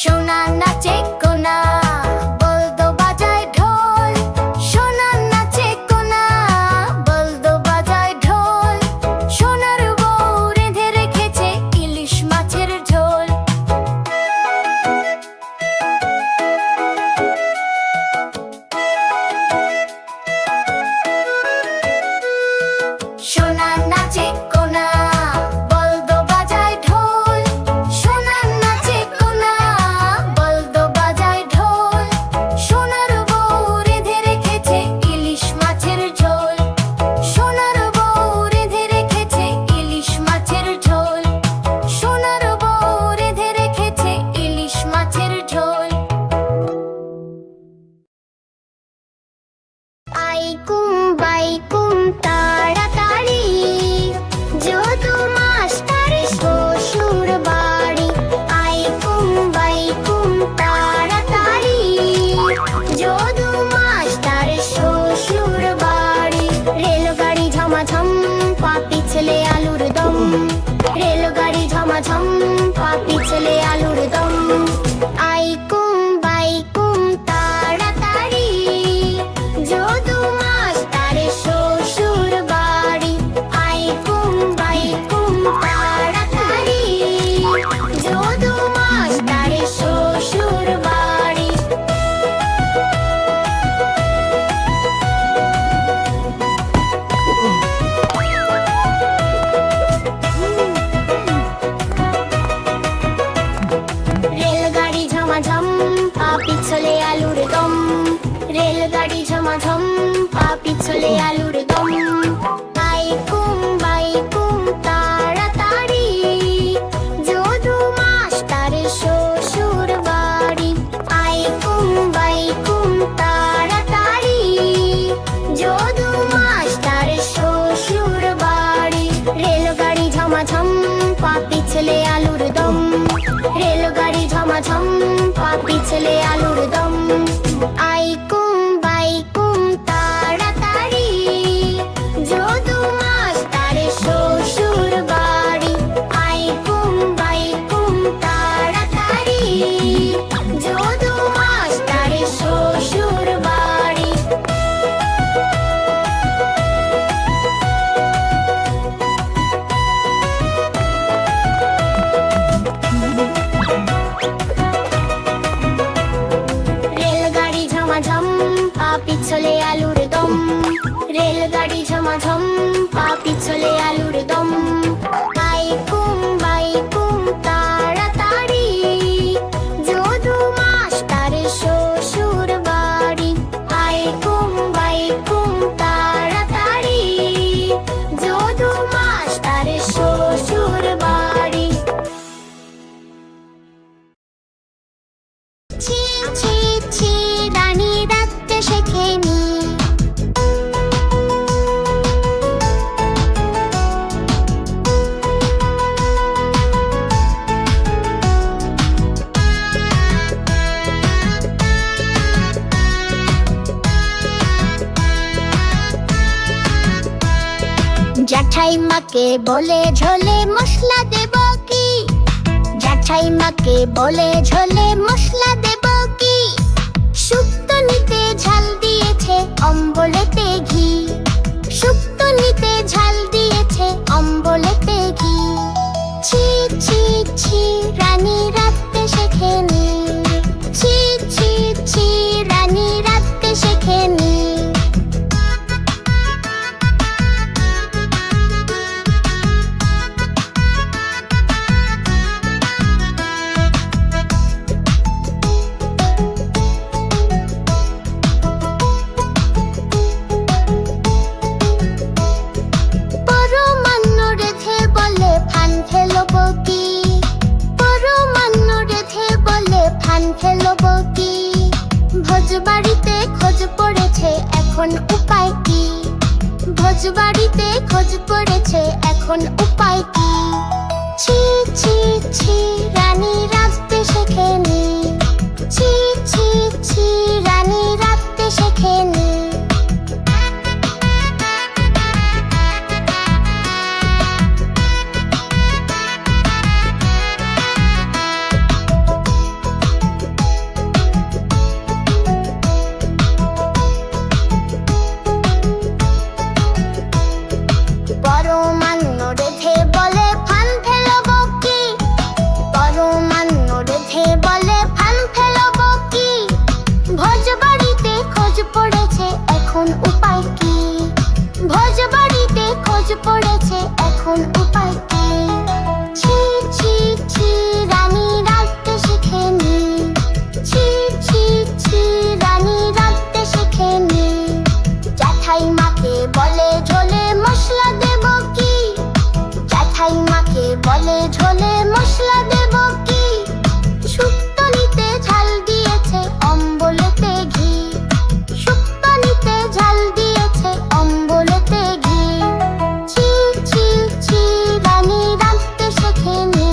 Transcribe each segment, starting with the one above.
সোনার নাচে কোনা বলদ ঝমাঝম, পা পিছলে আলুর দম। বাইকুম তাড়াতাড়ি, যদু মাস্টারের শ্বশুর বাড়ি। বাইকুম তাড়াতাড়ি, যদু মাস্টারের শ্বশুর বাড়ি। রেলগাড়ি ঝমাঝম, পা পিছলে আলুর দম। রেলগাড়ি ঝমাঝম, পা পিছলে আলুর দম। বাইকুম তাড়াতাড়ি, যদু মাস্টারের শ্বশুর বাড়ি। বাইকুম তাড়াতাড়ি, যদু মাস্টারের শ্বশুর বাড়ি। রেলগাড়ি ঝমাঝম, পা পিছলে আলুর দম। রেলগাড়ি ঝমাঝম, পা পিছলে আলুর দম। বাইকুম তাড়াতাড়ি, যদু মাস্টারের শ্বশুর বাড়ি। বাইকুম তাড়াতাড়ি, যদু মাস্টারের শ্বশুর বাড়ি। ছি ছি ছি, রানী রাখতে শেখেনি। জ্যাঠাইমাকে বলে ঝোলে মশলা দেব কি? জ্যাঠাইমাকে বলে ঝোলে মশলা দেব কি? শুক্তনিতে ঝাল দিয়েছে, অম্বলেতে ঘি। শুক্তনিতে ঝাল দিয়েছে, অম্বলেতে ঘি। ছি ছি ছি, রানী রাখতে শেখেনি। ছি ছি ছি, রানী রাখতে শেখেনি। পরমান্ন রেধে বলে ফান ফেলব কি? পরমান্ন রেধে বলে ফান ফেলব কি? ভোজবাড়িতে খোঁজ পড়েছে, এখন উপায় কি? ভোজবাড়িতে খোঁজ পড়েছে, এখন উপায় কি? ছি ছি ছি, রানী রাখতে শেখেনি। ছি ছি ছি, রানী রাখতে শেখেনি। পরমান্ন রেধে বলে ফান ফেলব কি? পরমান্ন রেধে বলে ফান ফেলব কি? ভোজবাড়িতে খোঁজ পড়েছে, এখন উপায় কি? ভোজবাড়িতে খোঁজ পড়েছে, এখন উপায় কি? ছি ছি ছি, রানী রাখতে শেখেনি। ছি ছি ছি, রানী রাখতে শেখেনি। জ্যাঠাইমাকে বলে ঝোলে মশলা দেব কি? জ্যাঠাইমাকে বলে ঝোলে মশলা দেব কি? শুক্তনিতে ঝাল দিয়েছে, অম্বলেতে ঘি। শুক্তনিতে ঝাল দিয়েছে, অম্বলেতে ঘি। ছি ছি ছি, রানী রাখতে শেখেনি।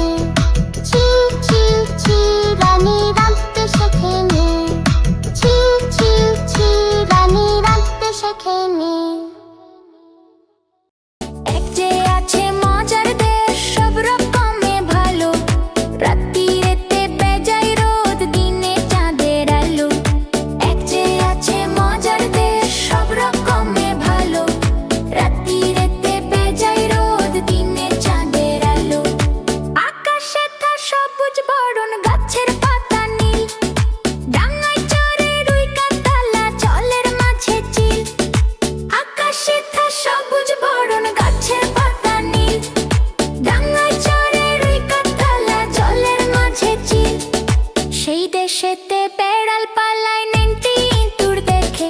ছি ছি ছি, রানী রাখতে শেখেনি। ছি ছি ছি, রানী রাখতে শেখেনি। এক যে আছে মজার দেশ, সব রকমে ভালো। রাত্রিরেতে বেজায় রোদ, দিনে চাঁদের আলো। এক যে আছে মজার দেশ, সব রকমে ভালো। রাত্রিরেতে বেজায় রোদ, দিনে চাঁদের আলো। আকাশে তা সবুজ বরণ, গাছের পাতা নীল। ডাঙায় চড়ে রুই কাতলা, জলের মাঝে চিল। আকাশে তা সবুজ বরণ, গাছের পাতা নীল। ডাঙায় চড়ে রুই কাতলা, জলের মাঝে চিল। সেই দেশেতে বেড়াল পালায়, নেংটি ইঁদুর দেখে।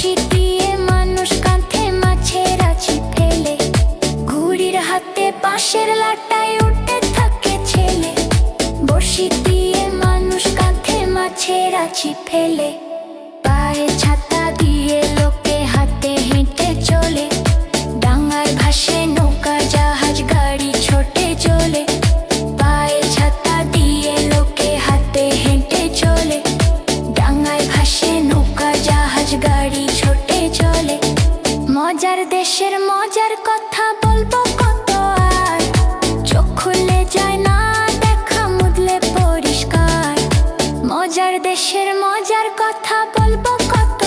বড়শি দিয়ে মানুষ কাঁধে মাছের আছি ফেলে, ঘুড়ির হাতে বাঁশের লাটায় উঠতে থাকে ছেলে। বড়শি দিয়ে মানুষ কাঁধে মাছের আছি ফেলে, পায়ে ছাতা দিয়ে লোকে হাতে হেঁটে চলে, ডাঙায় ভাসে নৌকা জাহাজ গাড়ি ছোটে চলে। পায়ে ছাতা দিয়ে লোকে হাতে হেঁটে চলে, ডাঙায় ভাসে নৌকা জাহাজ গাড়ি ছোটে চলে। মজার দেশের মজার কথা বলবো কত আর, চোখ খুলে যায় না দেখা মুদলে পরিষ্কার। মজার দেশের মজার কথা বলবো কত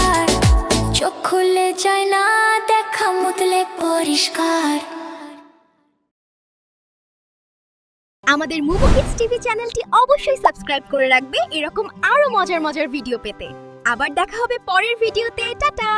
আর, চোখ খুলে যায় না দেখা মুদলে পরিষ্কার। আমাদের মুভি কিডস টিভি চ্যানেলটি অবশ্যই সাবস্ক্রাইব করে রাখবে এরকম আরো মজার মজার ভিডিও পেতে। আবার দেখা হবে পরের ভিডিওতে। টাটা।